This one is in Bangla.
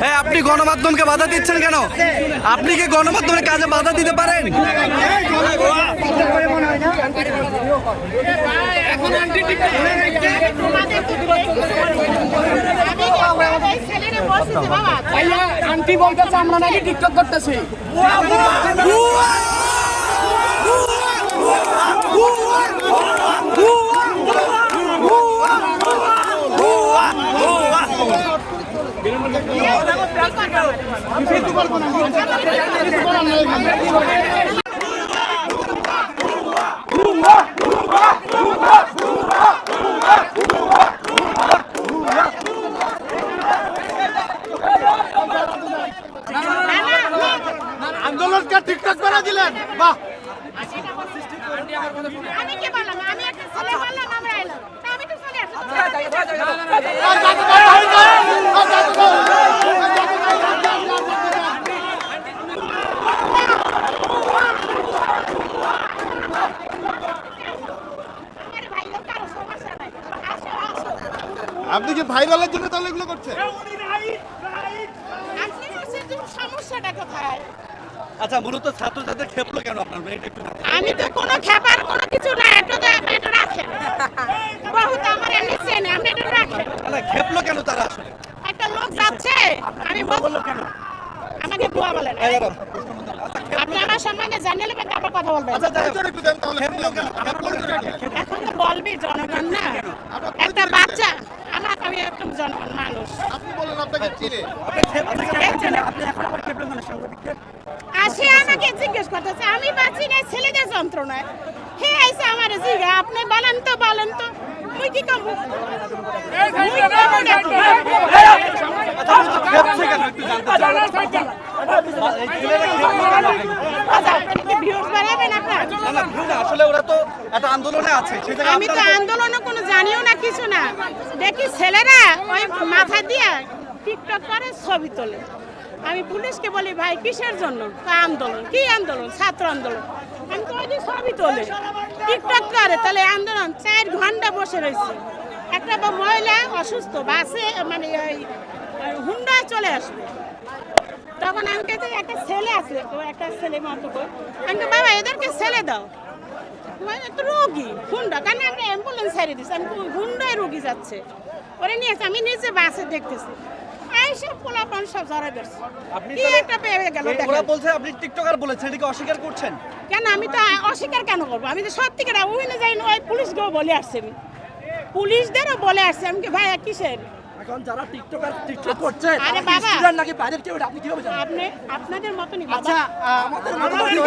হ্যাঁ, আপনি গণমাধ্যমকে বাধা দিচ্ছেন কেন? আপনি কি গণমাধ্যমের কাজে বাধা দিতে পারেন? আন্টি বলতেছে আমরা নাকি টিকটক করতেছি। আন্দোলনকে টিকটক করে দিলেন, বাহ। আমি কি বললাম? আমি একটা ছেলে বললাম আমরা এলাম, আমি তো চলে আসলাম। আপনি কি ভাইরালের জন্য তাহলে এগুলো করছেন? সমস্যাটা কোথায়? আচ্ছা, মূলত ছাত্রছাত্রীদের খেপলো কেন আপনার? আমি তো কোনো খেপার কোনো কিছু না, এটা রাখেন বহুত আমার এমনি চেনে, আপনি এটা রাখেন। খেপলো কেন তারা আসলে? একটা লোক যাচ্ছে, আমি বলবো কেন আমাকে বুয়া বলেন। আপনি আমার সম্মানে জানিয়ে নেবেন, তারপর কথা বলবেন। এখন তো বলবি জনগণ না, একটা বাচ্চা আমার, আমি একদম জনগণ মানুষ। আপনি বলেন আপনাকে চিনে। আসে আমাকে জিজ্ঞেস করতেছে, আমি বাঁচি না ছেলেদের যন্ত্রণায়। হে আইসে আমার জিজ্ঞা, আপনি বলেন তো মুই কি কম? আসলে ওরা তো একটা আন্দোলনে আছে। আমি তো আন্দোলনে কোনো জানিও না, কিছু না। দেখি ছেলেরা ওই মাথা দিয়ে টিকটক করে, ছবি তোলে। আমি পুলিশকে বলি, ভাই কিসের জন্য? আন্দোলন। কি আন্দোলন? ছাত্র আন্দোলন। আমি তো ওই ছবি তোলে, টিকটক করে, তাহলে আন্দোলন 4 ঘন্টা বসে রয়েছে। একটা মহিলা অসুস্থ, বাসে মানে হুন্ডায় চলে আসবে। তখন আমি কাছে একটা ছেলে আছে, তো একটা ছেলে মতো করে আমি, বাবা এদেরকে ছেলে দাও, রোগী হুন্ডা, কারণ আমরা অ্যাম্বুলেন্স ছেড়ে দিচ্ছি। আমি হুন্ডায় রোগী যাচ্ছে, ওরা নিয়েছে, আমি নিজে বাসে দেখতেছি। এইসব পোলাপান সব জড়াই ধরছে। কি একটা পেয়ে গেল। ওরা বলছে আপনি টিকটকার বলেছেন, এটাকে অস্বীকার করছেন কেন? আমি তো অস্বীকার কেন করবো? আমি তো সত্যিকার ওই না যাই, ওই পুলিশকেও বলে আসছে, আমি পুলিশদেরও বলে আসছে। আমি কি ভাই কিসের? এখন যারা টিকটক করছে, আরে বাবা, স্টুডেন্ট নাকি বাইরের কেউ, আপনি কিভাবে জানেন? আপনি আপনাদের মতনই বাবা। আচ্ছা, আমাদের মতো আমরা